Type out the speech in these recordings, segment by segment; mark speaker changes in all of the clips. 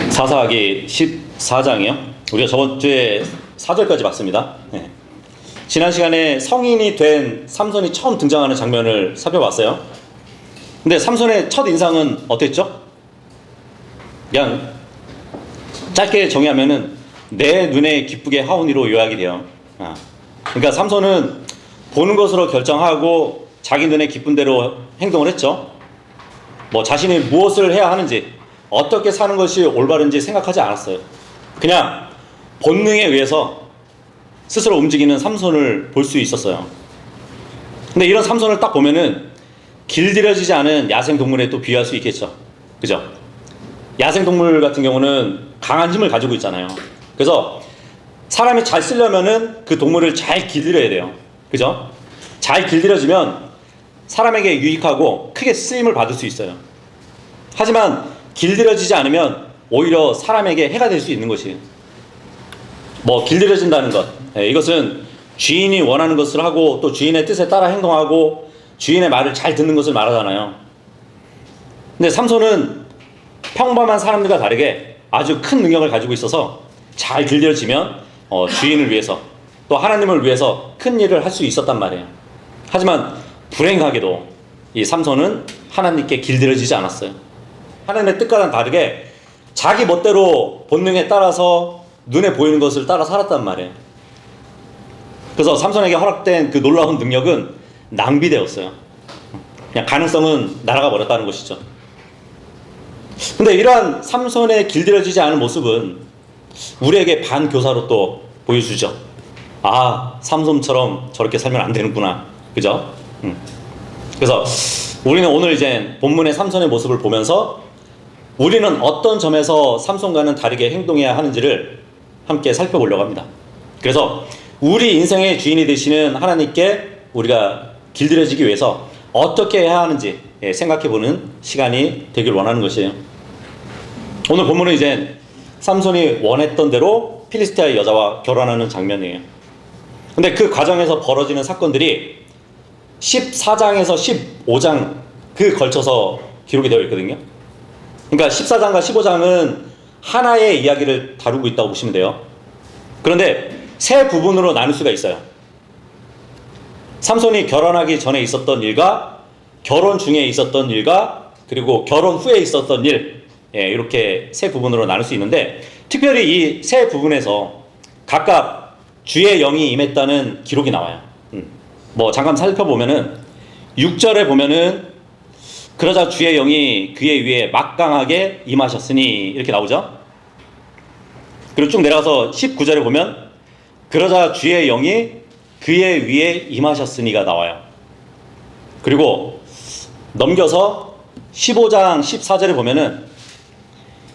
Speaker 1: 사사기 14장이요. 우리가 저번 주에 4절까지 봤습니다. 네. 지난 시간에 성인이 된 삼손이 처음 등장하는 장면을 살펴봤어요. 근데 삼손의 첫 인상은 어땠죠? 그냥 짧게 정의하면은 내 눈에 기쁘게 하오니로 요약이 돼요. 그러니까 삼손은 보는 것으로 결정하고 자기 눈에 기쁜 대로 행동을 했죠. 뭐 자신이 무엇을 해야 하는지, 어떻게 사는 것이 올바른지 생각하지 않았어요. 그냥 본능에 의해서 스스로 움직이는 삼손을 볼 수 있었어요. 근데 이런 삼손을 딱 보면은 길들여지지 않은 야생동물에 또 비유할 수 있겠죠. 그죠? 야생동물 같은 경우는 강한 힘을 가지고 있잖아요. 그래서 사람이 잘 쓰려면은 그 동물을 잘 길들여야 돼요. 그죠? 잘 길들여지면 사람에게 유익하고 크게 쓰임을 받을 수 있어요. 하지만 길들여지지 않으면 오히려 사람에게 해가 될 수 있는 것이에요. 뭐 길들여진다는 것, 이것은 주인이 원하는 것을 하고 또 주인의 뜻에 따라 행동하고 주인의 말을 잘 듣는 것을 말하잖아요. 근데 삼손은 평범한 사람들과 다르게 아주 큰 능력을 가지고 있어서 잘 길들여지면 주인을 위해서 또 하나님을 위해서 큰 일을 할 수 있었단 말이에요. 하지만 불행하게도 이 삼손은 하나님께 길들여지지 않았어요. 하나님의 뜻과는 다르게 자기 멋대로 본능에 따라서 눈에 보이는 것을 따라 살았단 말이에요. 그래서 삼손에게 허락된 그 놀라운 능력은 낭비되었어요. 그냥 가능성은 날아가 버렸다는 것이죠. 근데 이러한 삼손의 길들여지지 않은 모습은 우리에게 반교사로 또 보여주죠. 아, 삼손처럼 저렇게 살면 안 되는구나. 그죠? 그래서 우리는 오늘 이제 본문의 삼손의 모습을 보면서 우리는 어떤 점에서 삼손과는 다르게 행동해야 하는지를 함께 살펴보려고 합니다. 그래서 우리 인생의 주인이 되시는 하나님께 우리가 길들여지기 위해서 어떻게 해야 하는지 생각해보는 시간이 되길 원하는 것이에요. 오늘 본문은 이제 삼손이 원했던 대로 필리스티아의 여자와 결혼하는 장면이에요. 근데 그 과정에서 벌어지는 사건들이 14장에서 15장 그 걸쳐서 기록이 되어 있거든요. 그러니까 14장과 15장은 하나의 이야기를 다루고 있다고 보시면 돼요. 그런데 세 부분으로 나눌 수가 있어요. 삼손이 결혼하기 전에 있었던 일과 결혼 중에 있었던 일과 그리고 결혼 후에 있었던 일, 이렇게 세 부분으로 나눌 수 있는데 특별히 이 세 부분에서 각각 주의 영이 임했다는 기록이 나와요. 뭐 잠깐 살펴보면은 6절에 보면은 그러자 주의 영이 그의 위에 막강하게 임하셨으니 이렇게 나오죠. 그리고 쭉 내려가서 19절에 보면 그러자 주의 영이 그의 위에 임하셨으니가 나와요. 그리고 넘겨서 15장 14절에 보면은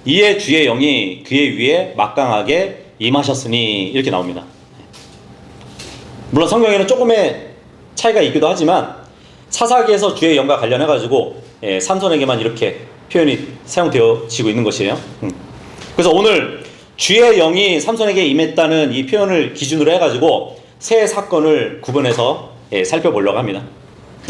Speaker 1: 이에 주의 영이 그의 위에 막강하게 임하셨으니 이렇게 나옵니다. 물론 성경에는 조금의 차이가 있기도 하지만 사사기에서 주의 영과 관련해가지고 삼손에게만 이렇게 표현이 사용되어지고 있는 것이에요. 그래서 오늘 주의 영이 삼손에게 임했다는 이 표현을 기준으로 해가지고 세 사건을 구분해서 살펴보려고 합니다.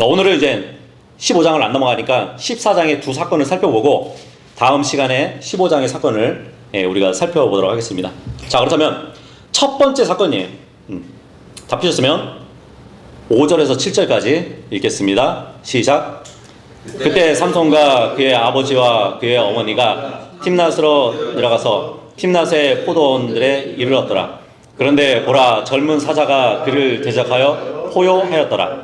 Speaker 1: 오늘은 이제 15장을 안 넘어가니까 14장의 두 사건을 살펴보고 다음 시간에 15장의 사건을 우리가 살펴보도록 하겠습니다. 자, 그렇다면 첫 번째 사건이에요. 다 피셨으면 5절에서 7절까지 읽겠습니다. 시작. 그때 삼손과 그의 아버지와 그의 어머니가 팀낫으로 내려가서 팀낫의 포도원들에 이르렀더라. 그런데 보라, 젊은 사자가 그를 대적하여 포효하였더라.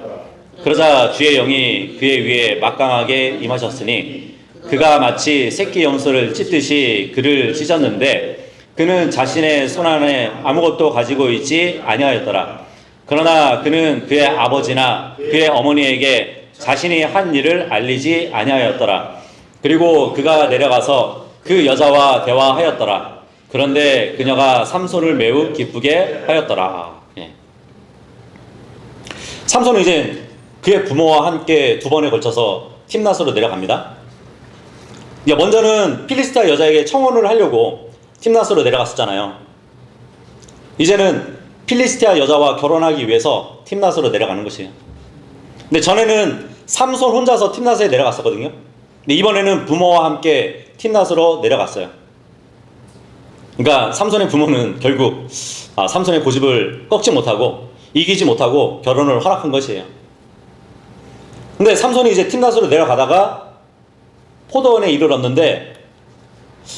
Speaker 1: 그러자 주의 영이 그의 위에 막강하게 임하셨으니 그가 마치 새끼 염소를 찢듯이 그를 찢었는데 그는 자신의 손 안에 아무것도 가지고 있지 아니하였더라. 그러나 그는 그의 아버지나 그의 어머니에게 자신이 한 일을 알리지 아니하였더라. 그리고 그가 내려가서 그 여자와 대화하였더라. 그런데 그녀가 삼손을 매우 기쁘게 하였더라. 삼손은 이제 그의 부모와 함께 두 번에 걸쳐서 팀낫으로 내려갑니다. 먼저는 필리스티아 여자에게 청혼을 하려고 팀낫으로 내려갔었잖아요. 이제는 필리스티아 여자와 결혼하기 위해서 팀낫으로 내려가는 것이에요. 근데 전에는 삼손 혼자서 팀낫에 내려갔었거든요. 근데 이번에는 부모와 함께 팀낫으로 내려갔어요. 그러니까 삼손의 부모는 결국 삼손의 고집을 꺾지 못하고 이기지 못하고 결혼을 허락한 것이에요. 근데 삼손이 이제 팀낫으로 내려가다가 포도원에 이르렀는데,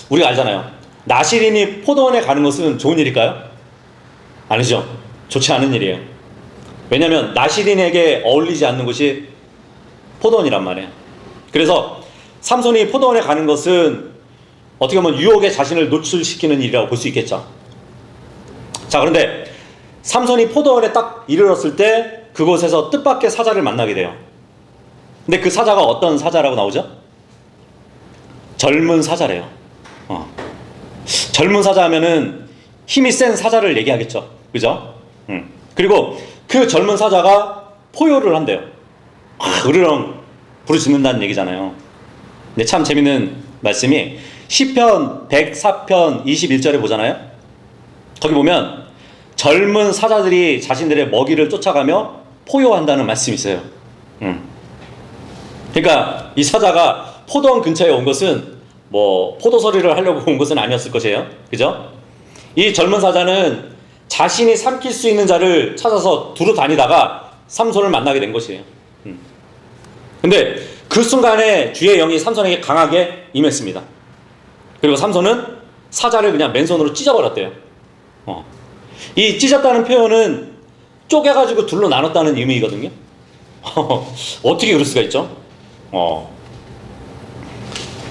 Speaker 1: 우리가 알잖아요. 나실인이 포도원에 가는 것은 좋은 일일까요? 아니죠. 좋지 않은 일이에요. 왜냐하면 나실인에게 어울리지 않는 곳이 포도원이란 말이에요. 그래서 삼손이 포도원에 가는 것은 어떻게 보면 유혹에 자신을 노출시키는 일이라고 볼 수 있겠죠. 자, 그런데 삼손이 포도원에 딱 이르렀을 때 그곳에서 뜻밖의 사자를 만나게 돼요. 근데 그 사자가 어떤 사자라고 나오죠? 젊은 사자래요. 젊은 사자 하면은 힘이 센 사자를 얘기하겠죠. 그죠? 그리고 그 젊은 사자가 포효를 한대요. 으르렁 부르짖는다는 얘기잖아요. 근데 참 재밌는 말씀이 시편 104편 21절에 보잖아요. 거기 보면 젊은 사자들이 자신들의 먹이를 쫓아가며 포효한다는 말씀이 있어요. 그러니까 이 사자가 포도원 근처에 온 것은 뭐 포도서리를 하려고 온 것은 아니었을 것이에요. 그죠? 이 젊은 사자는 자신이 삼킬 수 있는 자를 찾아서 두루 다니다가 삼손을 만나게 된 것이에요. 근데 그 순간에 주의 영이 삼손에게 강하게 임했습니다. 그리고 삼손은 사자를 그냥 맨손으로 찢어버렸대요. 이 찢었다는 표현은 쪼개가지고 둘로 나눴다는 의미거든요. 어떻게 그럴 수가 있죠?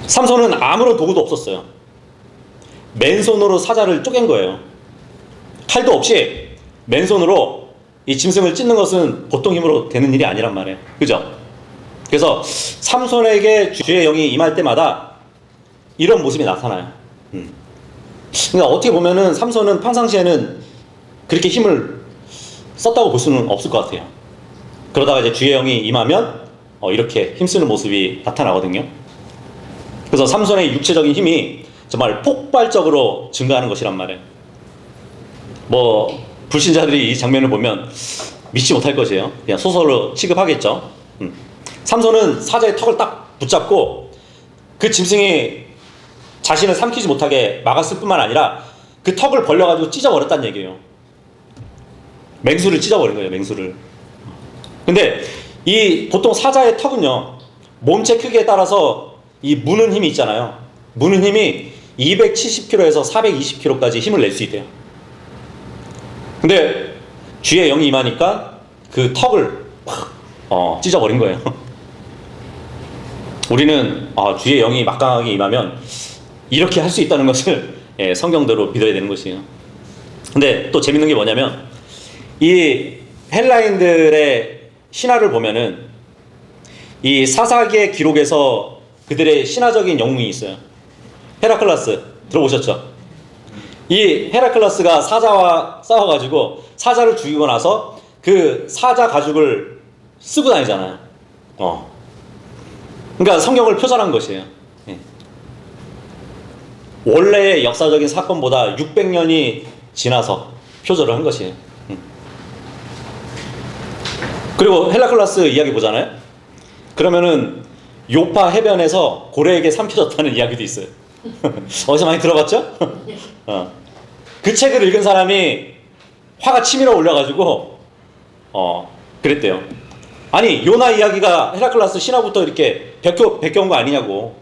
Speaker 1: 삼손은 아무런 도구도 없었어요. 맨손으로 사자를 쪼갠 거예요. 칼도 없이 맨손으로 이 짐승을 찢는 것은 보통 힘으로 되는 일이 아니란 말이에요. 그죠? 그래서 삼손에게 주의 영이 임할 때마다 이런 모습이 나타나요. 그러니까 어떻게 보면은 삼손은 평상시에는 그렇게 힘을 썼다고 볼 수는 없을 것 같아요. 그러다가 이제 주의 영이 임하면 이렇게 힘쓰는 모습이 나타나거든요. 그래서 삼손의 육체적인 힘이 정말 폭발적으로 증가하는 것이란 말이에요. 뭐 불신자들이 이 장면을 보면 믿지 못할 것이에요. 그냥 소설로 취급하겠죠. 삼손은 사자의 턱을 딱 붙잡고 그 짐승이 자신을 삼키지 못하게 막았을 뿐만 아니라 그 턱을 벌려가지고 찢어버렸다는 얘기예요. 맹수를 찢어버린 거예요. 맹수를. 근데 이 보통 사자의 턱은요, 몸체 크기에 따라서 이 무는 힘이 있잖아요. 무는 힘이 270kg에서 420kg까지 힘을 낼 수 있대요. 근데 주의 영이 임하니까 그 턱을 팍 찢어버린 거예요. 우리는 주의 영이 막강하게 임하면 이렇게 할 수 있다는 것을 성경대로 믿어야 되는 것이에요. 근데 또 재밌는 게 뭐냐면 이 헬라인들의 신화를 보면은 이 사사기의 기록에서 그들의 신화적인 영웅이 있어요. 헤라클레스 들어보셨죠? 이 헤라클레스가 사자와 싸워가지고 사자를 죽이고 나서 그 사자 가죽을 쓰고 다니잖아요. 그러니까 성경을 표절한 것이에요. 원래의 역사적인 사건보다 600년이 지나서 표절을 한 것이에요. 그리고 헬라클레스 이야기 보잖아요. 그러면은 요파 해변에서 고래에게 삼켜졌다는 이야기도 있어요. 어디서 많이 들어봤죠? 그 책을 읽은 사람이 화가 치밀어 올려가지고 그랬대요. 아니 요나 이야기가 헤라클레스 신화부터 이렇게 베껴온 거 아니냐고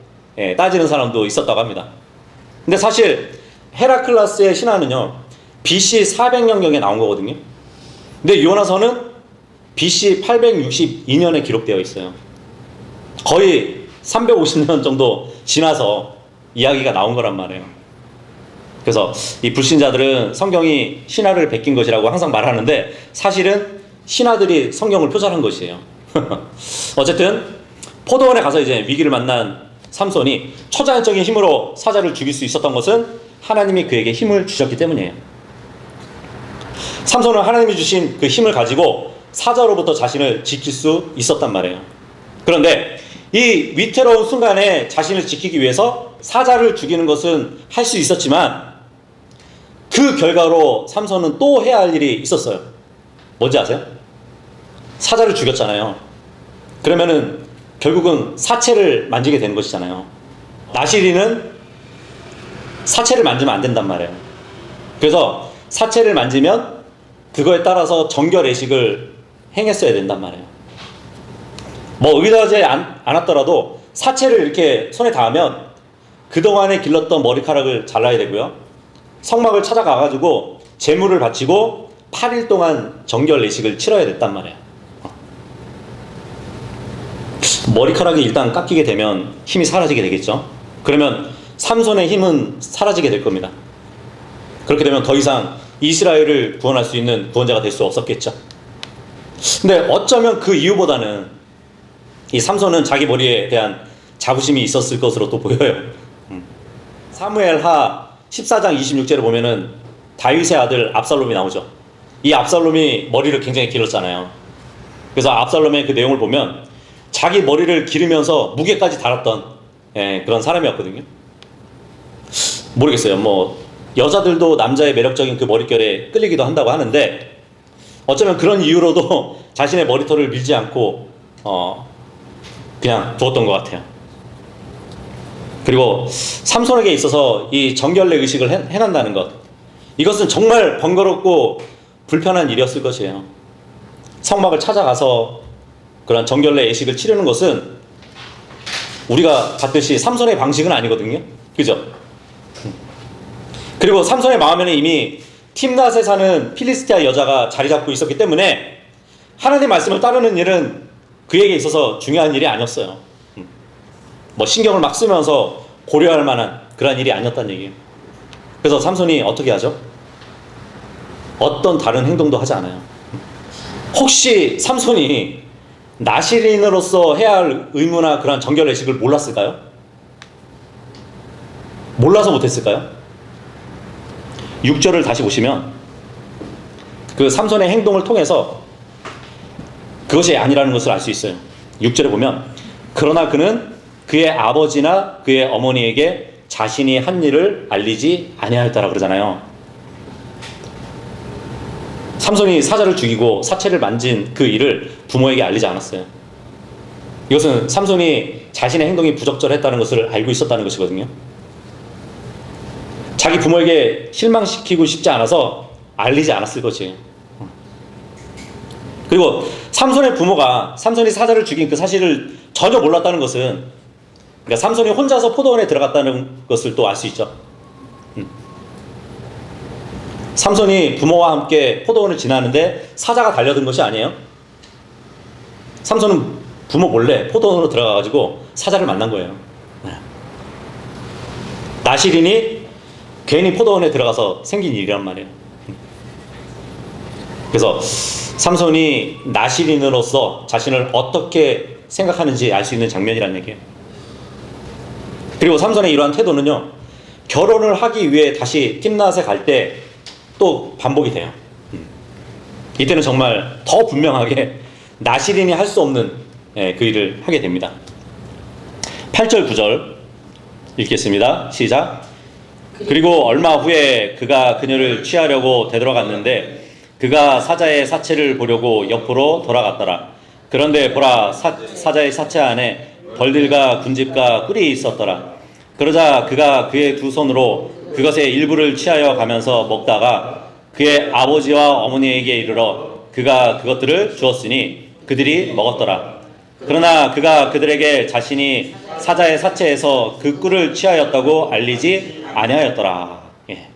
Speaker 1: 따지는 사람도 있었다고 합니다. 근데 사실 헤라클레스의 신화는요 BC 400년경에 나온 거거든요. 근데 요나서는 BC 862년에 기록되어 있어요. 거의 350년 정도 지나서 이야기가 나온 거란 말이에요. 그래서 이 불신자들은 성경이 신화를 베낀 것이라고 항상 말하는데 사실은 신하들이 성경을 표절한 것이에요. 어쨌든 포도원에 가서 이제 위기를 만난 삼손이 초자연적인 힘으로 사자를 죽일 수 있었던 것은 하나님이 그에게 힘을 주셨기 때문이에요. 삼손은 하나님이 주신 그 힘을 가지고 사자로부터 자신을 지킬 수 있었단 말이에요. 그런데 이 위태로운 순간에 자신을 지키기 위해서 사자를 죽이는 것은 할 수 있었지만 그 결과로 삼손은 또 해야 할 일이 있었어요. 뭔지 아세요? 사자를 죽였잖아요. 그러면은 결국은 사체를 만지게 되는 것이잖아요. 나시린은 사체를 만지면 안 된단 말이에요. 그래서 사체를 만지면 그거에 따라서 정결의식을 행했어야 된단 말이에요. 뭐 의도하지 않았더라도 사체를 이렇게 손에 닿으면 그동안에 길렀던 머리카락을 잘라야 되고요. 성막을 찾아가가지고 제물을 바치고 8일 동안 정결의식을 치러야 됐단 말이에요. 머리카락이 일단 깎이게 되면 힘이 사라지게 되겠죠. 그러면 삼손의 힘은 사라지게 될 겁니다. 그렇게 되면 더 이상 이스라엘을 구원할 수 있는 구원자가 될 수 없었겠죠. 근데 어쩌면 그 이유보다는 이 삼손은 자기 머리에 대한 자부심이 있었을 것으로 또 보여요. 사무엘하 14장 26절을 보면은 다윗의 아들 압살롬이 나오죠. 이 압살롬이 머리를 굉장히 길렀잖아요. 그래서 압살롬의 그 내용을 보면 자기 머리를 기르면서 무게까지 달았던 그런 사람이었거든요. 모르겠어요. 뭐 여자들도 남자의 매력적인 그 머릿결에 끌리기도 한다고 하는데 어쩌면 그런 이유로도 자신의 머리털을 밀지 않고 그냥 두었던 것 같아요. 그리고 삼손에게 있어서 이 정결례 의식을 행한다는 것, 이것은 정말 번거롭고 불편한 일이었을 것이에요. 성막을 찾아가서 그런 정결례 예식을 치르는 것은 우리가 봤듯이 삼손의 방식은 아니거든요. 그죠? 그리고 삼손의 마음에는 이미 팀낫에 사는 필리스티아 여자가 자리 잡고 있었기 때문에 하나님의 말씀을 따르는 일은 그에게 있어서 중요한 일이 아니었어요. 뭐 신경을 막 쓰면서 고려할 만한 그런 일이 아니었다는 얘기예요. 그래서 삼손이 어떻게 하죠? 어떤 다른 행동도 하지 않아요. 혹시 삼손이 나실인으로서 해야 할 의무나 그런 정결의식을 몰랐을까요? 몰라서 못했을까요? 6절을 다시 보시면 그 삼손의 행동을 통해서 그것이 아니라는 것을 알 수 있어요. 6절에 보면 그러나 그는 그의 아버지나 그의 어머니에게 자신이 한 일을 알리지 아니하였다라 그러잖아요. 삼손이 사자를 죽이고 사체를 만진 그 일을 부모에게 알리지 않았어요. 이것은 삼손이 자신의 행동이 부적절했다는 것을 알고 있었다는 것이거든요. 자기 부모에게 실망시키고 싶지 않아서 알리지 않았을 것이에요. 그리고 삼손의 부모가 삼손이 사자를 죽인 그 사실을 전혀 몰랐다는 것은, 그러니까 삼손이 혼자서 포도원에 들어갔다는 것을 또 알 수 있죠. 삼손이 부모와 함께 포도원을 지나는데 사자가 달려든 것이 아니에요. 삼손은 부모 몰래 포도원으로 들어가가지고 사자를 만난 거예요. 나실인이 괜히 포도원에 들어가서 생긴 일이란 말이에요. 그래서 삼손이 나실인으로서 자신을 어떻게 생각하는지 알 수 있는 장면이란 얘기예요. 그리고 삼손의 이러한 태도는요, 결혼을 하기 위해 다시 팀낫에 갈 때 또 반복이 돼요. 이때는 정말 더 분명하게 나실인이 할 수 없는 그 일을 하게 됩니다. 8절 9절 읽겠습니다. 시작. 그리고 얼마 후에 그가 그녀를 취하려고 되돌아갔는데 그가 사자의 사체를 보려고 옆으로 돌아갔더라. 그런데 보라, 사자의 사체 안에 벌들과 군집과 꿀이 있었더라. 그러자 그가 그의 두 손으로 그것의 일부를 취하여 가면서 먹다가 그의 아버지와 어머니에게 이르러 그가 그것들을 주었으니 그들이 먹었더라. 그러나 그가 그들에게 자신이 사자의 사체에서 그 꿀을 취하였다고 알리지 아니하였더라. 예.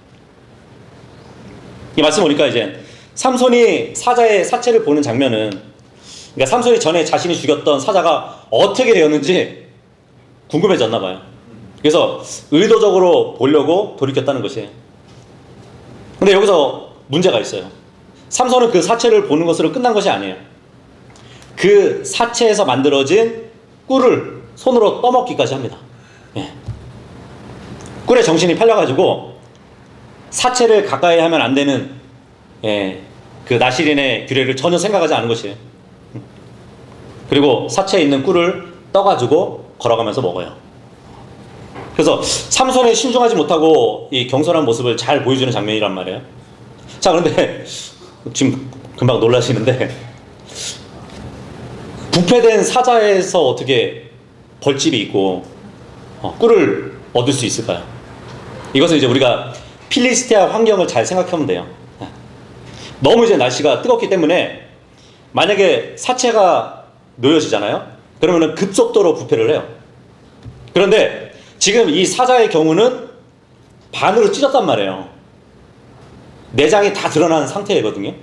Speaker 1: 이 말씀 보니까 이제 삼손이 사자의 사체를 보는 장면은, 그러니까 삼손이 전에 자신이 죽였던 사자가 어떻게 되었는지 궁금해졌나 봐요. 그래서 의도적으로 보려고 돌이켰다는 것이에요. 근데 여기서 문제가 있어요. 삼손은 그 사체를 보는 것으로 끝난 것이 아니에요. 그 사체에서 만들어진 꿀을 손으로 떠먹기까지 합니다. 예. 꿀에 정신이 팔려가지고 사체를 가까이 하면 안 되는 그 나실인의 규례를 전혀 생각하지 않은 것이에요. 그리고 사체에 있는 꿀을 떠가지고 걸어가면서 먹어요. 그래서 삼손의 신중하지 못하고 이 경솔한 모습을 잘 보여주는 장면이란 말이에요. 자, 그런데 지금 금방 놀라시는데 부패된 사자에서 어떻게 벌집이 있고 꿀을 얻을 수 있을까요? 이것은 이제 우리가 필리스테아 환경을 잘 생각하면 돼요. 너무 이제 날씨가 뜨겁기 때문에 만약에 사체가 놓여지잖아요. 그러면은 급속도로 부패를 해요. 그런데 지금 이 사자의 경우는 반으로 찢었단 말이에요. 내장이 다 드러난 상태거든요.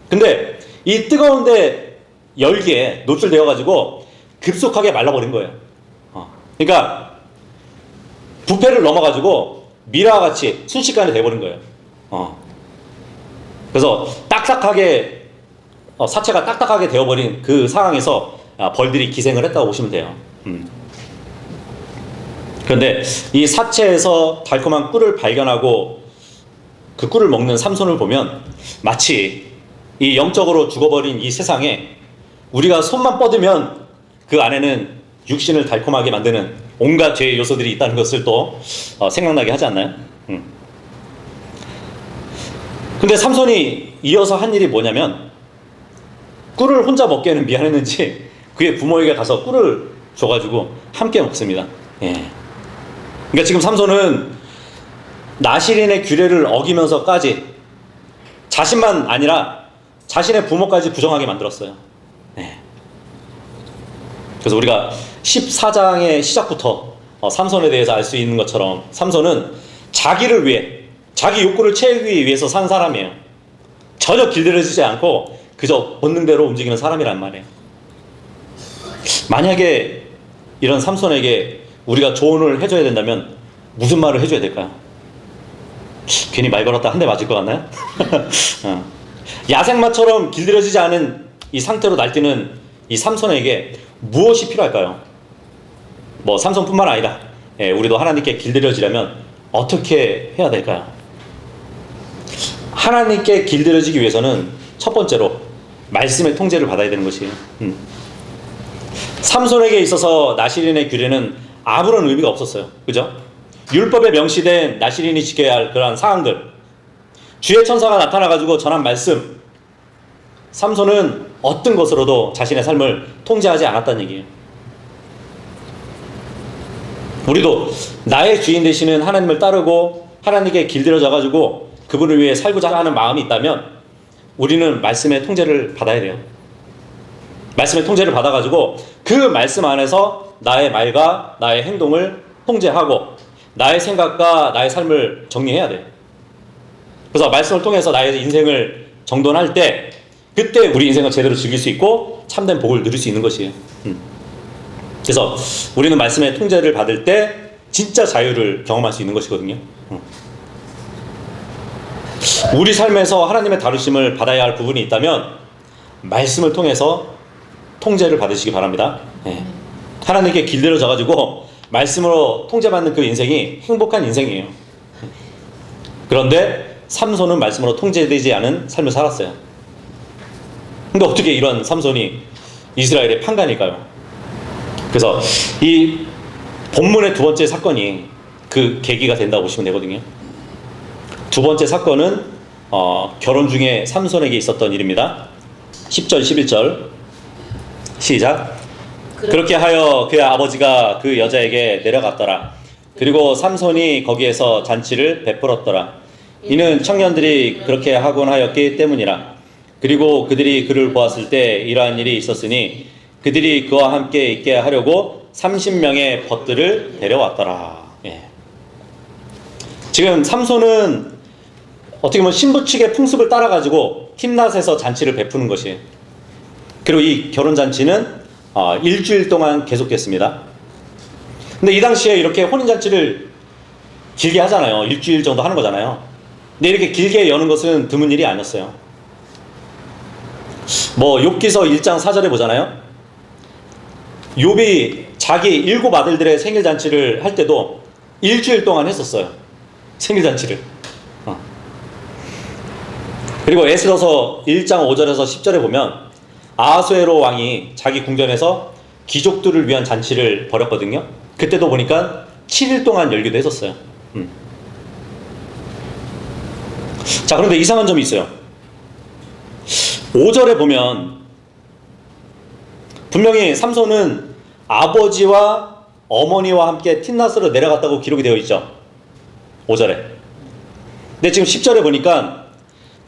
Speaker 1: 근데 이 뜨거운데 열기에 노출되어 가지고 급속하게 말라버린 거예요. 그러니까 부패를 넘어가지고 미라와 같이 순식간에 돼버린 거예요. 그래서 딱딱하게 사체가 딱딱하게 되어버린 그 상황에서 벌들이 기생을 했다고 보시면 돼요. 그런데 이 사체에서 달콤한 꿀을 발견하고 그 꿀을 먹는 삼손을 보면 마치 이 영적으로 죽어버린 이 세상에 우리가 손만 뻗으면 그 안에는 육신을 달콤하게 만드는 온갖 죄의 요소들이 있다는 것을 또 생각나게 하지 않나요? 근데 삼손이 이어서 한 일이 뭐냐면 꿀을 혼자 먹기에는 미안했는지 그의 부모에게 가서 꿀을 줘가지고 함께 먹습니다. 예. 그러니까 지금 삼손은 나실인의 규례를 어기면서까지 자신만 아니라 자신의 부모까지 부정하게 만들었어요. 예. 그래서 우리가 14장의 시작부터 삼손에 대해서 알 수 있는 것처럼 삼손은 자기를 위해 자기 욕구를 채우기 위해서 산 사람이에요. 전혀 길들여지지 않고 그저 본능대로 움직이는 사람이란 말이에요. 만약에 이런 삼손에게 우리가 조언을 해줘야 된다면 무슨 말을 해줘야 될까요? 괜히 말 걸었다 한 대 맞을 것 같나요? 야생마처럼 길들여지지 않은 이 상태로 날뛰는 이 삼손에게 무엇이 필요할까요? 뭐 삼손뿐만 아니라 우리도 하나님께 길들여지려면 어떻게 해야 될까요? 하나님께 길들여지기 위해서는 첫 번째로 말씀의 통제를 받아야 되는 것이에요. 삼손에게 있어서 나실인의 규례는 아무런 의미가 없었어요. 그죠? 율법에 명시된 나실인이 지켜야 할 그러한 사항들, 주의 천사가 나타나가지고 전한 말씀, 삼손은 어떤 것으로도 자신의 삶을 통제하지 않았다는 얘기예요. 우리도 나의 주인 되시는 하나님을 따르고 하나님께 길들여져가지고 그분을 위해 살고자 하는 마음이 있다면 우리는 말씀의 통제를 받아야 돼요. 말씀의 통제를 받아가지고 그 말씀 안에서 나의 말과 나의 행동을 통제하고 나의 생각과 나의 삶을 정리해야 돼요. 그래서 말씀을 통해서 나의 인생을 정돈할 때 그때 우리 인생을 제대로 즐길 수 있고 참된 복을 누릴 수 있는 것이에요. 그래서 우리는 말씀의 통제를 받을 때 진짜 자유를 경험할 수 있는 것이거든요. 우리 삶에서 하나님의 다루심을 받아야 할 부분이 있다면 말씀을 통해서 통제를 받으시기 바랍니다. 하나님께 길들여져가지고 말씀으로 통제받는 그 인생이 행복한 인생이에요. 그런데 삼손은 말씀으로 통제되지 않은 삶을 살았어요. 근데 어떻게 이런 삼손이 이스라엘의 판관일까요? 그래서 이 본문의 두 번째 사건이 그 계기가 된다고 보시면 되거든요. 두 번째 사건은 결혼 중에 삼손에게 있었던 일입니다. 10절 11절 시작. 그렇게 하여 그의 아버지가 그 여자에게 내려갔더라. 그리고 삼손이 거기에서 잔치를 베풀었더라. 이는 청년들이 그렇게 하곤 하였기 때문이라. 그리고 그들이 그를 보았을 때 이러한 일이 있었으니 그들이 그와 함께 있게 하려고 30명의 벗들을 데려왔더라. 지금 삼손은 어떻게 보면 신부 측의 풍습을 따라가지고 팀낫에서 잔치를 베푸는 것이에요. 그리고 이 결혼잔치는 일주일 동안 계속됐습니다. 근데 이 당시에 이렇게 혼인잔치를 길게 하잖아요. 일주일 정도 하는 거잖아요. 근데 이렇게 길게 여는 것은 드문 일이 아니었어요. 뭐 욥기서 1장 4절에 보잖아요. 욥이 자기 7 아들들의 생일잔치를 할 때도 일주일 동안 했었어요. 생일잔치를. 그리고 에스더서 1장 5절에서 10절에 보면 아하수에로 왕이 자기 궁전에서 귀족들을 위한 잔치를 벌였거든요. 그때도 보니까 7일 동안 열기도 했었어요. 자, 그런데 이상한 점이 있어요. 5절에 보면 분명히 삼손은 아버지와 어머니와 함께 틴낫으로 내려갔다고 기록이 되어 있죠. 5절에. 근데 지금 10절에 보니까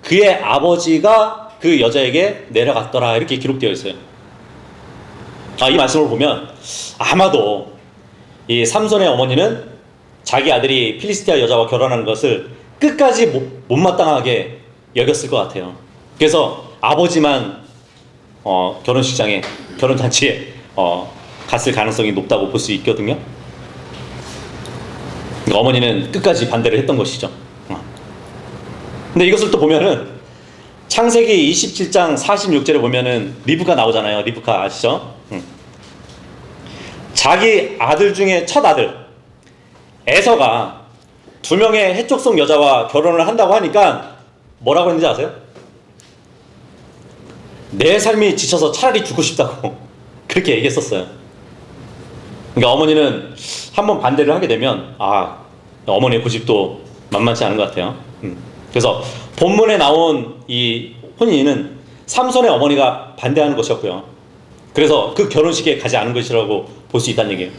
Speaker 1: 그의 아버지가 그 여자에게 내려갔더라 이렇게 기록되어 있어요. 이 말씀을 보면 아마도 이 삼손의 어머니는 자기 아들이 필리스티아 여자와 결혼하는 것을 끝까지 못마땅하게 여겼을 것 같아요. 그래서 아버지만 결혼식장에 결혼잔치에 갔을 가능성이 높다고 볼 수 있거든요. 그러니까 어머니는 끝까지 반대를 했던 것이죠. 근데 이것을 또 보면은 창세기 27장 46절에 보면은 리브카 나오잖아요. 리브카 아시죠? 자기 아들 중에 첫 아들 에서가 2명의 해족속 여자와 결혼을 한다고 하니까 뭐라고 했는지 아세요? 내 삶이 지쳐서 차라리 죽고 싶다고 그렇게 얘기했었어요. 그러니까 어머니는 한번 반대를 하게 되면 어머니의 고집도 만만치 않은 것 같아요. 그래서 본문에 나온 이 혼인은 삼손의 어머니가 반대하는 것이었고요. 그래서 그 결혼식에 가지 않은 것이라고 볼 수 있다는 얘기예요.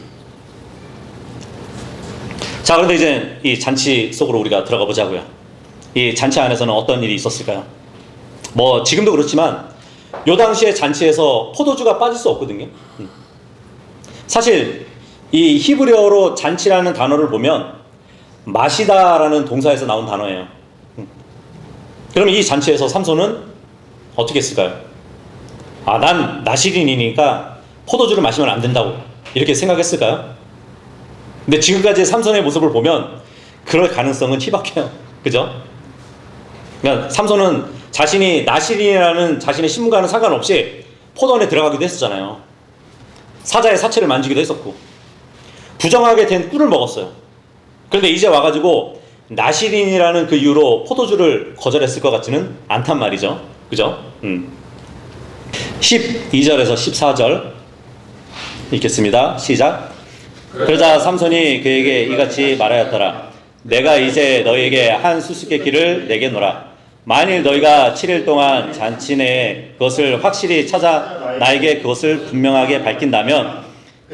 Speaker 1: 자, 그런데 이제 이 잔치 속으로 우리가 들어가 보자고요. 이 잔치 안에서는 어떤 일이 있었을까요? 뭐 지금도 그렇지만 요 당시에 잔치에서 포도주가 빠질 수 없거든요. 사실 이 히브리어로 잔치라는 단어를 보면 마시다라는 동사에서 나온 단어예요. 그러면 이 잔치에서 삼손은 어떻게 했을까요? 난 나시린이니까 포도주를 마시면 안 된다고 이렇게 생각했을까요? 근데 지금까지 삼손의 모습을 보면 그럴 가능성은 희박해요. 그죠? 그러니까 삼손은 자신이 나시린이라는 자신의 신분과는 상관없이 포도원에 들어가기도 했었잖아요. 사자의 사체를 만지기도 했었고 부정하게 된 꿀을 먹었어요. 그런데 이제 와가지고 나시린이라는 그 이유로 포도주를 거절했을 것 같지는 않단 말이죠. 그죠? 12절에서 14절 읽겠습니다. 시작. 그러자 삼손이 그에게 이같이 말하였더라. 내가 이제 너희에게 한 수수께끼를 내겠노라. 만일 너희가 7일 동안 잔치 내에 그것을 확실히 찾아 나에게 그것을 분명하게 밝힌다면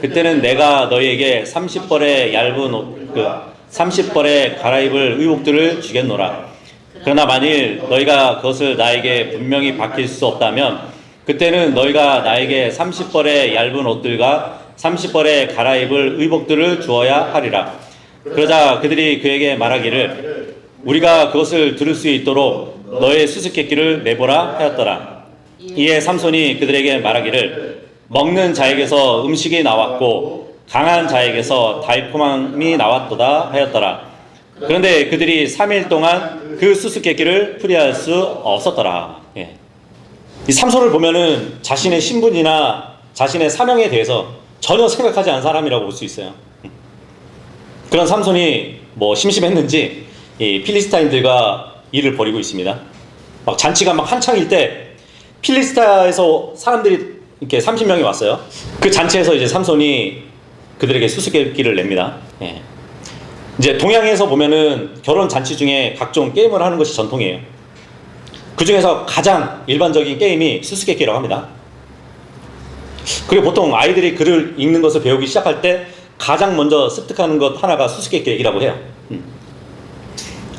Speaker 1: 그때는 내가 너희에게 30벌의 얇은 옷, 30벌의 갈아입을 의복들을 주겠노라. 그러나 만일 너희가 그것을 나에게 분명히 밝힐 수 없다면 그때는 너희가 나에게 30벌의 얇은 옷들과 30벌의 갈아입을 의복들을 주어야 하리라. 그러자 그들이 그에게 말하기를 우리가 그것을 들을 수 있도록 너의 수수께끼를 내보라 하였더라. 이에 삼손이 그들에게 말하기를 먹는 자에게서 음식이 나왔고 강한 자에게서 달콤함이 나왔도다 하였더라. 그런데 그들이 3일 동안 그 수수께끼를 풀이할 수 없었더라. 이 삼손을 보면은 자신의 신분이나 자신의 사명에 대해서 전혀 생각하지 않은 사람이라고 볼 수 있어요. 그런 삼손이 뭐 심심했는지 이 필리스타인들과 일을 벌이고 있습니다. 막 잔치가 막 한창일 때 필리스타에서 사람들이 이렇게 30명이 왔어요. 그 잔치에서 이제 삼손이 그들에게 수수께끼를 냅니다. 이제 동양에서 보면은 결혼 잔치 중에 각종 게임을 하는 것이 전통이에요. 그 중에서 가장 일반적인 게임이 수수께끼라고 합니다. 그리고 보통 아이들이 글을 읽는 것을 배우기 시작할 때 가장 먼저 습득하는 것 하나가 수수께끼라고 해요.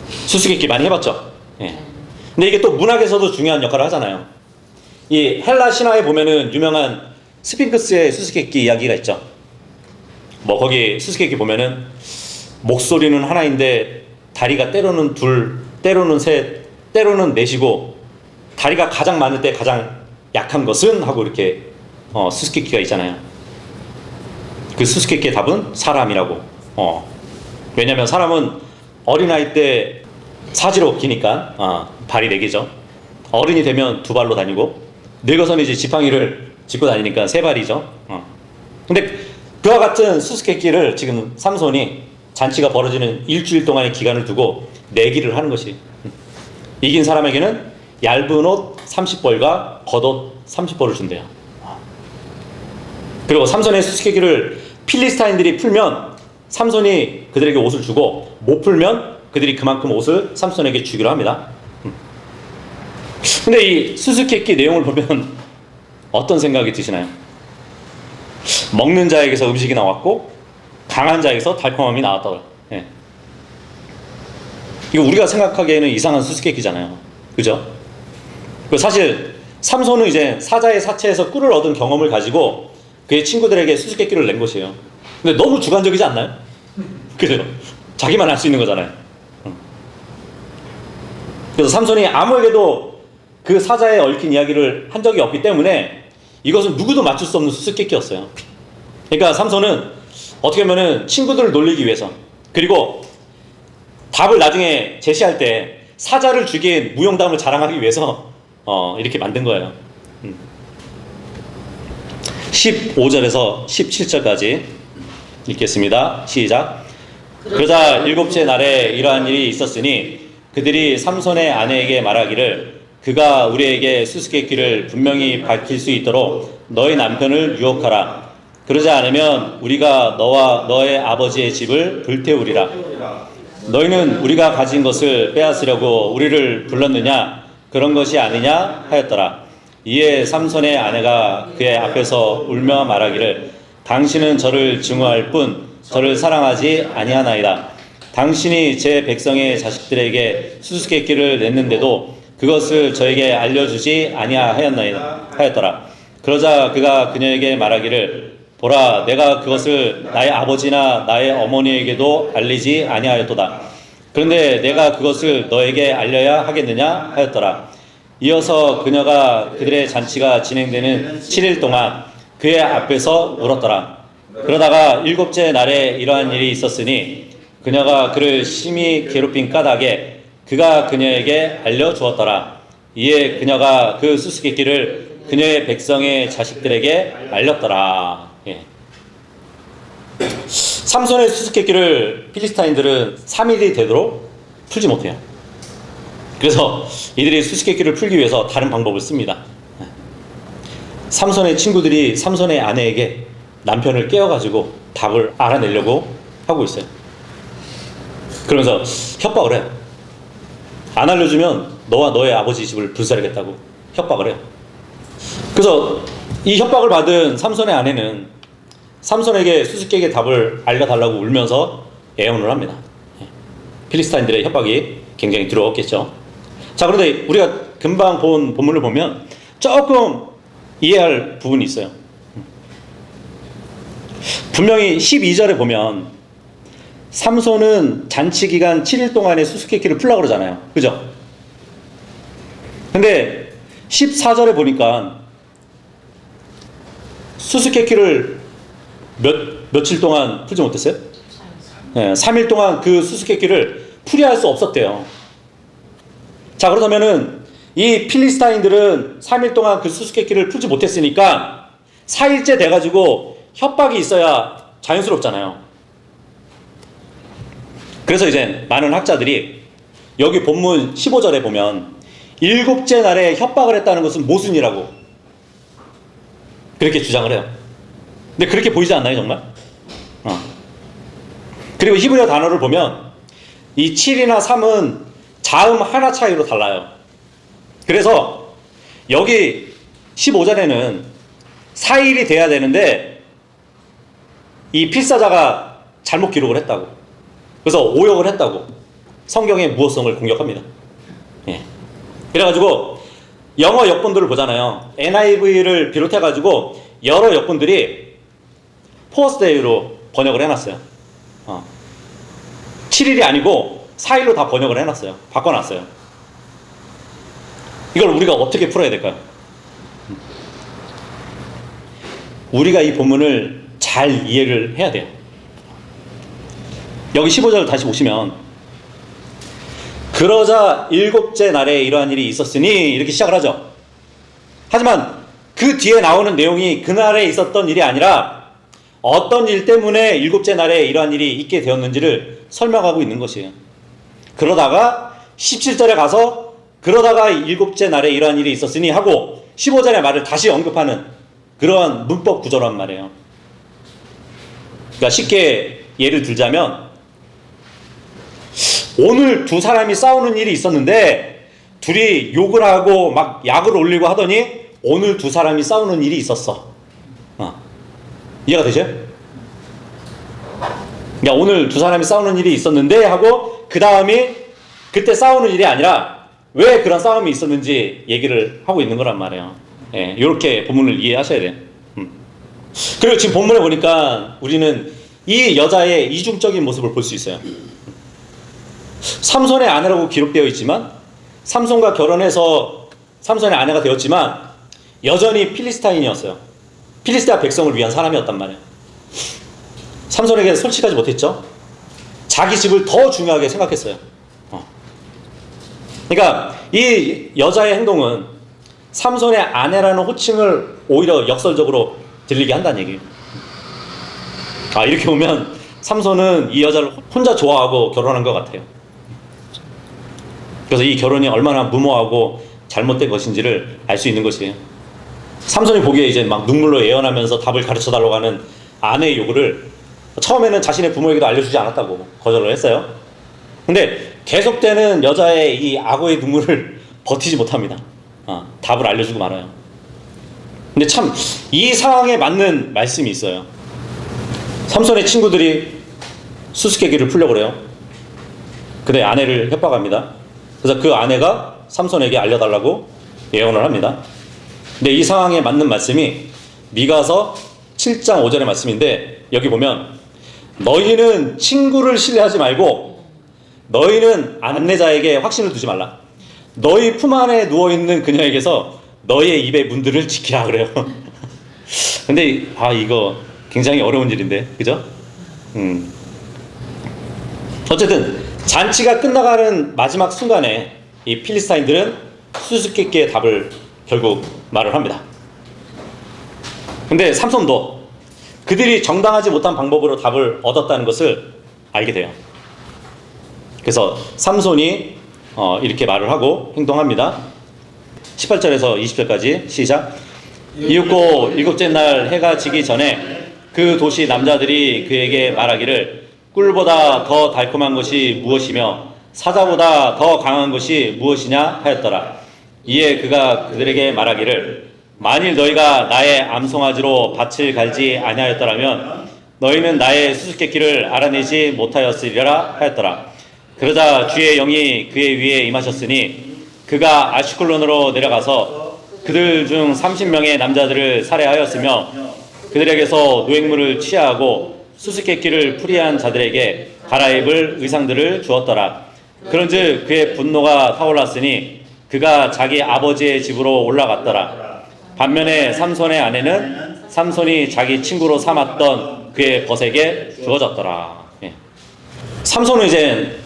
Speaker 1: 수수께끼 많이 해봤죠? 근데 이게 또 문학에서도 중요한 역할을 하잖아요. 이 헬라 신화에 보면은 유명한 스핑크스의 수수께끼 이야기가 있죠. 뭐 거기 수수께끼 보면은 목소리는 하나인데 다리가 때로는 둘, 때로는 셋, 때로는 넷이고 다리가 가장 많을 때 가장 약한 것은 하고 이렇게 수수께끼가 있잖아요. 그 수수께끼의 답은 사람이라고. 왜냐면 사람은 어린아이 때 사지로 기니까 발이 4개죠. 어른이 되면 2발로 다니고 늙어서는 이제 지팡이를 짚고 다니니까 3발이죠. 근데 그와 같은 수수께끼를 지금 삼손이 잔치가 벌어지는 일주일 동안의 기간을 두고 내기를 하는 것이 이긴 사람에게는 얇은 옷 30벌과 겉옷 30벌을 준대요. 그리고 삼손의 수수께끼를 필리스타인들이 풀면 삼손이 그들에게 옷을 주고 못 풀면 그들이 그만큼 옷을 삼손에게 주기로 합니다. 근데 이 수수께끼 내용을 보면 어떤 생각이 드시나요? 먹는 자에게서 음식이 나왔고 강한 자에게서 달콤함이 나왔다. 이거 우리가 생각하기에는 이상한 수수께끼잖아요. 그죠? 사실 삼손은 이제 사자의 사체에서 꿀을 얻은 경험을 가지고 그의 친구들에게 수수께끼를 낸 것이에요. 근데 너무 주관적이지 않나요? 그죠? 자기만 할 수 있는 거잖아요. 그래서 삼손이 아무에게도 그 사자에 얽힌 이야기를 한 적이 없기 때문에 이것은 누구도 맞출 수 없는 수수께끼였어요. 그러니까 삼손은 어떻게 보면은 친구들을 놀리기 위해서, 그리고 답을 나중에 제시할 때 사자를 죽인 무용담을 자랑하기 위해서 이렇게 만든 거예요. 15절에서 17절까지 읽겠습니다. 시작. 그러자 일곱째 날에 이러한 일이 있었으니 그들이 삼손의 아내에게 말하기를 그가 우리에게 수수께끼를 분명히 밝힐 수 있도록 너희 남편을 유혹하라. 그러지 않으면 우리가 너와 너의 아버지의 집을 불태우리라. 너희는 우리가 가진 것을 빼앗으려고 우리를 불렀느냐? 그런 것이 아니냐? 하였더라. 이에 삼손의 아내가 그의 앞에서 울며 말하기를 당신은 저를 증오할 뿐 저를 사랑하지 아니하나이다. 당신이 제 백성의 자식들에게 수수께끼를 냈는데도 그것을 저에게 알려주지 아니하였더라. 그러자 그가 그녀에게 말하기를 보라, 내가 그것을 나의 아버지나 나의 어머니에게도 알리지 아니하였도다. 그런데 내가 그것을 너에게 알려야 하겠느냐 하였더라. 이어서 그녀가 그들의 잔치가 진행되는 7일 동안 그의 앞에서 울었더라. 그러다가 일곱째 날에 이러한 일이 있었으니 그녀가 그를 심히 괴롭힌 까닭에 그가 그녀에게 알려주었더라. 이에 그녀가 그 수수께끼를 그녀의 백성의 자식들에게 알렸더라. 삼손의 수수께끼를 필리스타인들은 3일이 되도록 풀지 못해요. 그래서 이들이 수수께끼를 풀기 위해서 다른 방법을 씁니다. 삼손의 친구들이 삼손의 아내에게 남편을 깨워가지고 답을 알아내려고 하고 있어요. 그러면서 협박을 해요. 안 알려주면 너와 너의 아버지 집을 불사르겠다고 협박을 해요. 그래서 이 협박을 받은 삼손의 아내는 삼손에게 수수께끼의 답을 알려달라고 울면서 애원을 합니다. 필리스타인들의 협박이 굉장히 두려웠겠죠. 자, 그런데 우리가 금방 본 본문을 보면 조금 이해할 부분이 있어요. 분명히 12절에 보면 삼손은 잔치 기간 7일 동안의 수수께끼를 풀라고 그러잖아요. 그죠? 근데 14절에 보니까 수수께끼를 며칠 동안 풀지 못했어요? 네, 3일 동안 그 수수께끼를 풀이할 수 없었대요. 자, 그렇다면은 이 필리스타인들은 3일 동안 그 수수께끼를 풀지 못했으니까 4일째 돼가지고 협박이 있어야 자연스럽잖아요. 그래서 이제 많은 학자들이 여기 본문 15절에 보면 일곱째 날에 협박을 했다는 것은 모순이라고 그렇게 주장을 해요. 근데 그렇게 보이지 않나요, 정말? 그리고 히브리어 단어를 보면 이 7이나 3은 자음 하나 차이로 달라요. 그래서 여기 15절에는 4일이 돼야 되는데 이 필사자가 잘못 기록을 했다고, 그래서 오역을 했다고 성경의 무어성을 공격합니다. 예. 그래가지고 영어 역본들을 보잖아요. NIV를 비롯해가지고 여러 역본들이 포스데이로 번역을 해놨어요. 7일이 아니고 4일로 다 번역을 해놨어요. 바꿔놨어요. 이걸 우리가 어떻게 풀어야 될까요? 우리가 이 본문을 잘 이해를 해야 돼요. 여기 15절 다시 보시면 그러자 일곱째 날에 이러한 일이 있었으니 이렇게 시작을 하죠. 하지만 그 뒤에 나오는 내용이 그날에 있었던 일이 아니라 어떤 일 때문에 일곱째 날에 이러한 일이 있게 되었는지를 설명하고 있는 것이에요. 그러다가 17절에 가서 그러다가 일곱째 날에 이러한 일이 있었으니 하고 15절의 말을 다시 언급하는 그러한 문법 구조란 말이에요. 그러니까 쉽게 예를 들자면 오늘 두 사람이 싸우는 일이 있었는데 둘이 욕을 하고 막 약을 올리고 하더니 오늘 두 사람이 싸우는 일이 있었어. 이해가 되죠? 그러니까 오늘 두 사람이 싸우는 일이 있었는데 하고 그 다음이 그때 싸우는 일이 아니라 왜 그런 싸움이 있었는지 얘기를 하고 있는 거란 말이에요. 예, 이렇게 본문을 이해하셔야 돼요. 그리고 지금 본문에 보니까 우리는 이 여자의 이중적인 모습을 볼 수 있어요. 삼손의 아내라고 기록되어 있지만, 삼손과 결혼해서 삼손의 아내가 되었지만 여전히 필리스타인이었어요. 필리스타 백성을 위한 사람이었단 말이에요. 삼손에게 솔직하지 못했죠. 자기 집을 더 중요하게 생각했어요. 그러니까 이 여자의 행동은 삼손의 아내라는 호칭을 오히려 역설적으로 들리게 한다는 얘기예요. 이렇게 보면 삼손은 이 여자를 혼자 좋아하고 결혼한 것 같아요. 그래서 이 결혼이 얼마나 무모하고 잘못된 것인지를 알 수 있는 것이에요. 삼손이 보기에 이제 막 눈물로 애원하면서 답을 가르쳐 달라고 하는 아내의 요구를 처음에는 자신의 부모에게도 알려주지 않았다고 거절을 했어요. 근데 계속되는 여자의 이 악어의 눈물을 버티지 못합니다. 답을 알려주고 말아요. 근데 참 이 상황에 맞는 말씀이 있어요. 삼손의 친구들이 수수께끼를 풀려고 그래요. 근데 아내를 협박합니다. 그래서 그 아내가 삼손에게 알려달라고 예언을 합니다. 근데 이 상황에 맞는 말씀이 미가서 7장 5절의 말씀인데, 여기 보면 너희는 친구를 신뢰하지 말고 너희는 안내자에게 확신을 두지 말라. 너희 품 안에 누워있는 그녀에게서 너희의 입의 문들을 지키라 그래요. 근데 이거 굉장히 어려운 일인데, 그죠? 어쨌든 잔치가 끝나가는 마지막 순간에 이 필리스타인들은 수수께끼의 답을 결국 말을 합니다. 근데 삼손도 그들이 정당하지 못한 방법으로 답을 얻었다는 것을 알게 돼요. 그래서 삼손이 이렇게 말을 하고 행동합니다. 18절에서 20절까지 시작. 이윽고 일곱째 날 해가 지기 전에 그 도시 남자들이 그에게 말하기를 꿀보다 더 달콤한 것이 무엇이며 사자보다 더 강한 것이 무엇이냐 하였더라. 이에 그가 그들에게 말하기를 만일 너희가 나의 암송아지로 밭을 갈지 아니하였더라면 너희는 나의 수수께끼를 알아내지 못하였으리라 하였더라. 그러자 주의 영이 그의 위에 임하셨으니 그가 아슈클론으로 내려가서 그들 중 30명의 남자들을 살해하였으며 그들에게서 노획물을 취하하고 수수께끼를 풀이한 자들에게 갈아입을 의상들을 주었더라. 그런즉 그의 분노가 타올랐으니 그가 자기 아버지의 집으로 올라갔더라. 반면에 삼손의 아내는 삼손이 자기 친구로 삼았던 그의 벗에게 주어졌더라. 삼손은 이제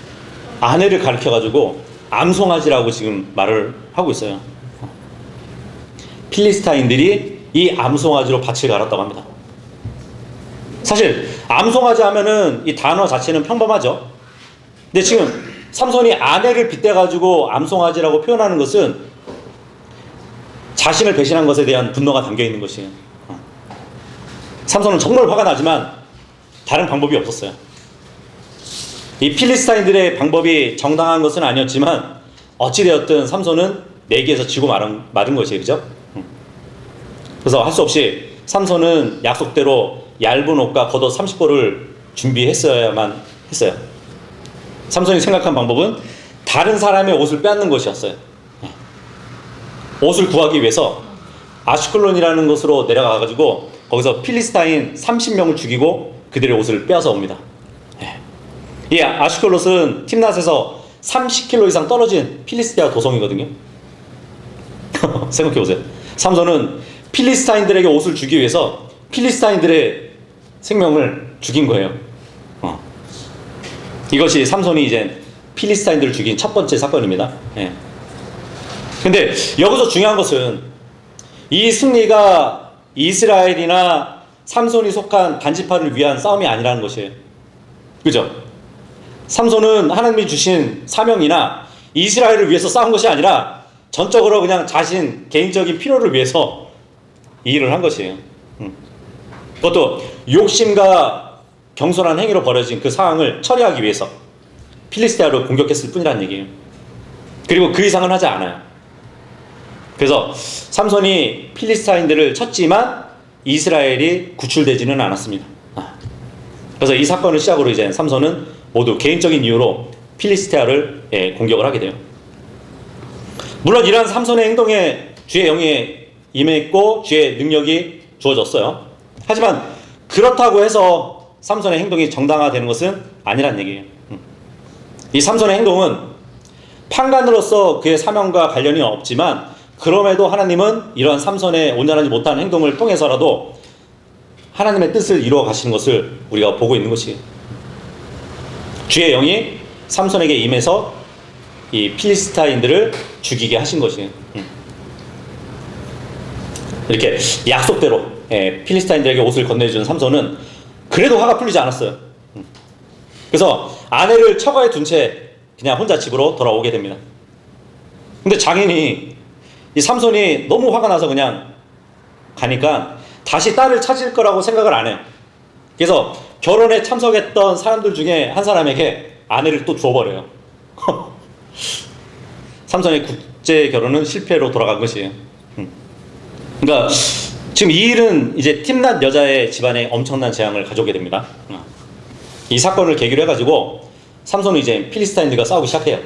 Speaker 1: 아내를 가르쳐가지고 암송아지라고 지금 말을 하고 있어요. 필리스타인들이 이 암송아지로 밭을 갈았다고 합니다. 사실 암송아지 하면은 이 단어 자체는 평범하죠. 근데 지금 삼손이 아내를 빗대가지고 암송아지라고 표현하는 것은 자신을 배신한 것에 대한 분노가 담겨있는 것이에요. 삼손은 정말 화가 나지만 다른 방법이 없었어요. 이 필리스타인들의 방법이 정당한 것은 아니었지만 어찌되었든 삼손은 내기에서 지고 말은 것이에요. 그죠? 그래서 할 수 없이 삼손은 약속대로 얇은 옷과 겉옷 30벌을 준비했어야만 했어요. 삼손이 생각한 방법은 다른 사람의 옷을 빼앗는 것이었어요. 옷을 구하기 위해서 아슈클론이라는 곳으로 내려가가지고 거기서 필리스타인 30명을 죽이고 그들의 옷을 빼앗아 옵니다. 이 아슈클롯은 팀낫에서 30km 이상 떨어진 필리스티아 도성이거든요. 생각해보세요. 삼손은 필리스타인들에게 옷을 주기 위해서 필리스타인들의 생명을 죽인 거예요. 이것이 삼손이 이제 필리스타인들을 죽인 첫 번째 사건입니다. 근데 여기서 중요한 것은 이 승리가 이스라엘이나 삼손이 속한 반지파를 위한 싸움이 아니라는 것이에요. 그죠? 삼손은 하나님이 주신 사명이나 이스라엘을 위해서 싸운 것이 아니라 전적으로 그냥 자신 개인적인 필요를 위해서 이 일을 한 것이에요. 그것도 욕심과 경솔한 행위로 벌어진 그 상황을 처리하기 위해서 필리스티아를 공격했을 뿐이라는 얘기예요. 그리고 그 이상은 하지 않아요. 그래서 삼손이 필리스타인들을 쳤지만 이스라엘이 구출되지는 않았습니다. 그래서 이 사건을 시작으로 이제 삼손은 모두 개인적인 이유로 필리스테아를 공격을 하게 돼요. 물론 이러한 삼손의 행동에 주의 영이 임했고 주의 능력이 주어졌어요. 하지만 그렇다고 해서 삼손의 행동이 정당화되는 것은 아니란 얘기예요. 이 삼손의 행동은 판관으로서 그의 사명과 관련이 없지만 그럼에도 하나님은 이러한 삼손의 온전하지 못한 행동을 통해서라도 하나님의 뜻을 이루어 가시는 것을 우리가 보고 있는 것이에요. 주의 영이 삼손에게 임해서 이 필리스타인들을 죽이게 하신 것이에요. 이렇게 약속대로 필리스타인들에게 옷을 건네준 삼손은 그래도 화가 풀리지 않았어요. 그래서 아내를 처가에 둔 채 그냥 혼자 집으로 돌아오게 됩니다. 근데 장인이 이 삼손이 너무 화가 나서 그냥 가니까 다시 딸을 찾을 거라고 생각을 안 해요. 그래서 결혼에 참석했던 사람들 중에 한 사람에게 아내를 또 주어버려요. 삼손의 국제 결혼은 실패로 돌아간 것이에요. 그러니까 지금 이 일은 이제 tim낫 여자의 집안에 엄청난 재앙을 가져오게 됩니다. 이 사건을 계기로 해가지고 삼손은 이제 필리스타인들과 싸우기 시작해요.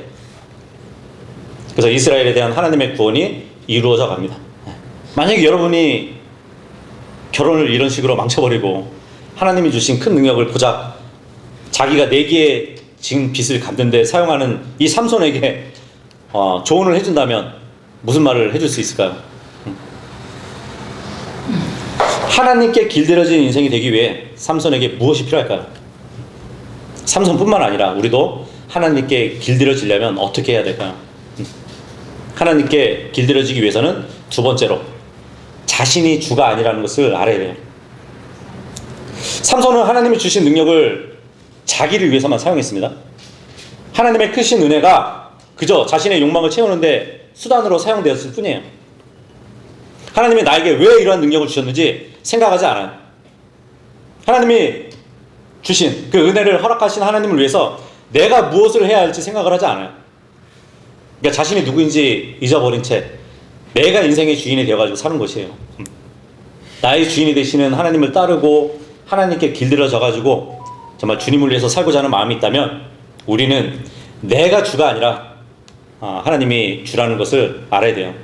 Speaker 1: 그래서 이스라엘에 대한 하나님의 구원이 이루어져 갑니다. 만약에 여러분이 결혼을 이런 식으로 망쳐버리고 하나님이 주신 큰 능력을 고작 자기가 내기에 지금 빚을 갚는 데 사용하는 이 삼손에게 조언을 해준다면 무슨 말을 해줄 수 있을까요? 하나님께 길들여진 인생이 되기 위해 삼손에게 무엇이 필요할까요? 삼손뿐만 아니라 우리도 하나님께 길들여지려면 어떻게 해야 될까요? 하나님께 길들여지기 위해서는 두 번째로 자신이 주가 아니라는 것을 알아야 돼요. 삼손은 하나님이 주신 능력을 자기를 위해서만 사용했습니다. 하나님의 크신 은혜가 그저 자신의 욕망을 채우는데 수단으로 사용되었을 뿐이에요. 하나님이 나에게 왜 이러한 능력을 주셨는지 생각하지 않아요. 하나님이 주신 그 은혜를 허락하신 하나님을 위해서 내가 무엇을 해야 할지 생각을 하지 않아요. 그러니까 자신이 누구인지 잊어버린 채 내가 인생의 주인이 되어가지고 사는 것이에요. 나의 주인이 되시는 하나님을 따르고 하나님께 길들여져가지고 정말 주님을 위해서 살고자 하는 마음이 있다면 우리는 내가 주가 아니라 하나님이 주라는 것을 알아야 돼요.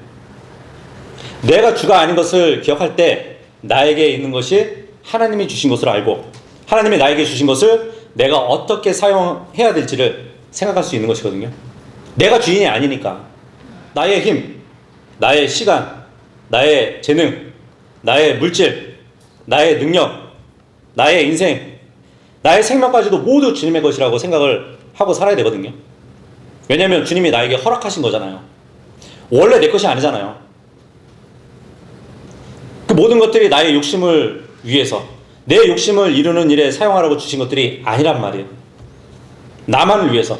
Speaker 1: 내가 주가 아닌 것을 기억할 때 나에게 있는 것이 하나님이 주신 것을 알고 하나님이 나에게 주신 것을 내가 어떻게 사용해야 될지를 생각할 수 있는 것이거든요. 내가 주인이 아니니까 나의 힘, 나의 시간, 나의 재능, 나의 물질, 나의 능력, 나의 인생, 나의 생명까지도 모두 주님의 것이라고 생각을 하고 살아야 되거든요. 왜냐하면 주님이 나에게 허락하신 거잖아요. 원래 내 것이 아니잖아요. 그 모든 것들이 나의 욕심을 위해서 내 욕심을 이루는 일에 사용하라고 주신 것들이 아니란 말이에요. 나만을 위해서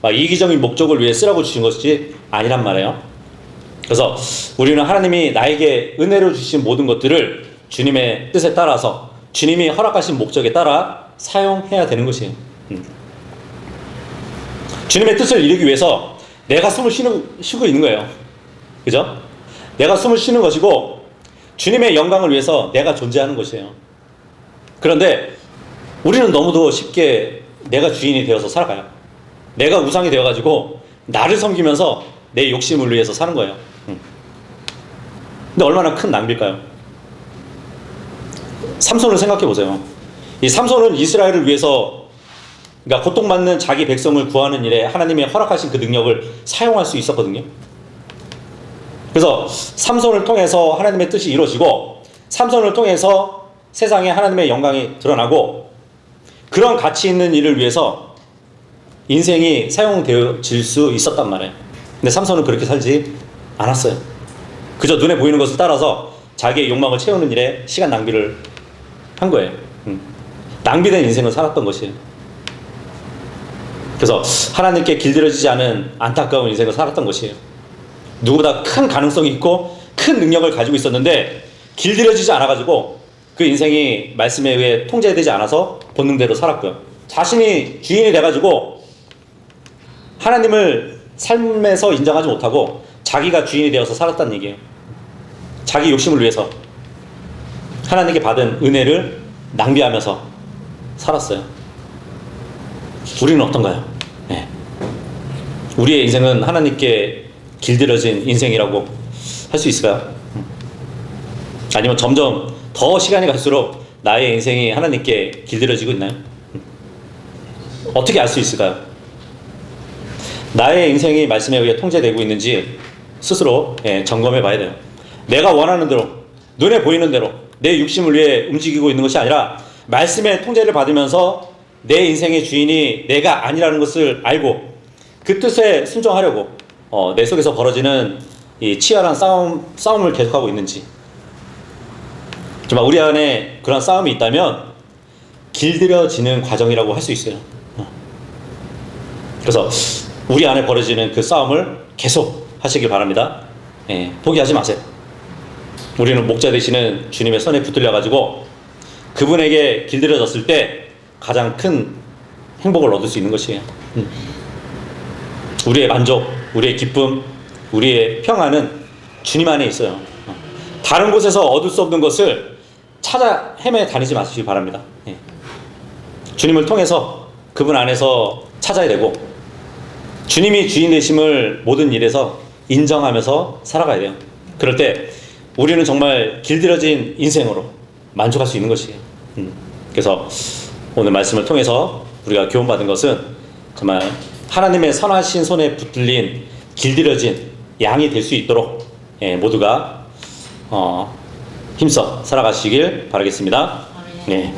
Speaker 1: 이기적인 목적을 위해 쓰라고 주신 것이 아니란 말이에요. 그래서 우리는 하나님이 나에게 은혜로 주신 모든 것들을 주님의 뜻에 따라서 주님이 허락하신 목적에 따라 사용해야 되는 것이에요. 주님의 뜻을 이루기 위해서 내가 숨을 쉬고 있는 거예요. 그죠? 내가 숨을 쉬는 것이고 주님의 영광을 위해서 내가 존재하는 것이에요. 그런데 우리는 너무도 쉽게 내가 주인이 되어서 살아가요. 내가 우상이 되어가지고 나를 섬기면서 내 욕심을 위해서 사는 거예요. 근데 얼마나 큰 낭비일까요? 삼손을 생각해 보세요. 이 삼손은 이스라엘을 위해서 그러니까 고통받는 자기 백성을 구하는 일에 하나님이 허락하신 그 능력을 사용할 수 있었거든요. 그래서 삼손을 통해서 하나님의 뜻이 이루어지고 삼손을 통해서 세상에 하나님의 영광이 드러나고 그런 가치 있는 일을 위해서 인생이 사용되어질 수 있었단 말이에요. 근데 삼손은 그렇게 살지 않았어요. 그저 눈에 보이는 것을 따라서 자기의 욕망을 채우는 일에 시간 낭비를 한 거예요. 낭비된 인생을 살았던 것이에요. 그래서 하나님께 길들여지지 않은 안타까운 인생을 살았던 것이에요. 누구보다 큰 가능성이 있고 큰 능력을 가지고 있었는데 길들여지지 않아가지고 그 인생이 말씀에 의해 통제되지 않아서 본능대로 살았고요. 자신이 주인이 돼가지고 하나님을 삶에서 인정하지 못하고 자기가 주인이 되어서 살았다는 얘기예요. 자기 욕심을 위해서 하나님께 받은 은혜를 낭비하면서 살았어요. 우리는 어떤가요? 네. 우리의 인생은 하나님께 길들여진 인생이라고 할 수 있을까요? 아니면 점점 더 시간이 갈수록 나의 인생이 하나님께 길들여지고 있나요? 어떻게 알 수 있을까요? 나의 인생이 말씀에 의해 통제되고 있는지 스스로 점검해 봐야 돼요. 내가 원하는 대로, 눈에 보이는 대로 내 육심을 위해 움직이고 있는 것이 아니라 말씀의 통제를 받으면서 내 인생의 주인이 내가 아니라는 것을 알고 그 뜻에 순종하려고 내 속에서 벌어지는 이 치열한 싸움을 계속하고 있는지, 정말 우리 안에 그런 싸움이 있다면 길들여지는 과정이라고 할 수 있어요. 그래서 우리 안에 벌어지는 그 싸움을 계속 하시길 바랍니다. 포기하지 마세요. 우리는 목자 되시는 주님의 손에 붙들려 가지고 그분에게 길들여졌을 때 가장 큰 행복을 얻을 수 있는 것이에요. 우리의 만족, 우리의 기쁨, 우리의 평안은 주님 안에 있어요. 다른 곳에서 얻을 수 없는 것을 찾아 헤매 다니지 마시기 바랍니다. 주님을 통해서 그분 안에서 찾아야 되고, 주님이 주인 되심을 모든 일에서 인정하면서 살아가야 돼요. 그럴 때 우리는 정말 길들여진 인생으로 만족할 수 있는 것이에요. 그래서 오늘 말씀을 통해서 우리가 교훈받은 것은 정말 하나님의 선하신 손에 붙들린 길들여진 양이 될 수 있도록 모두가 힘써 살아가시길 바라겠습니다. 네.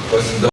Speaker 2: 고맙습니다.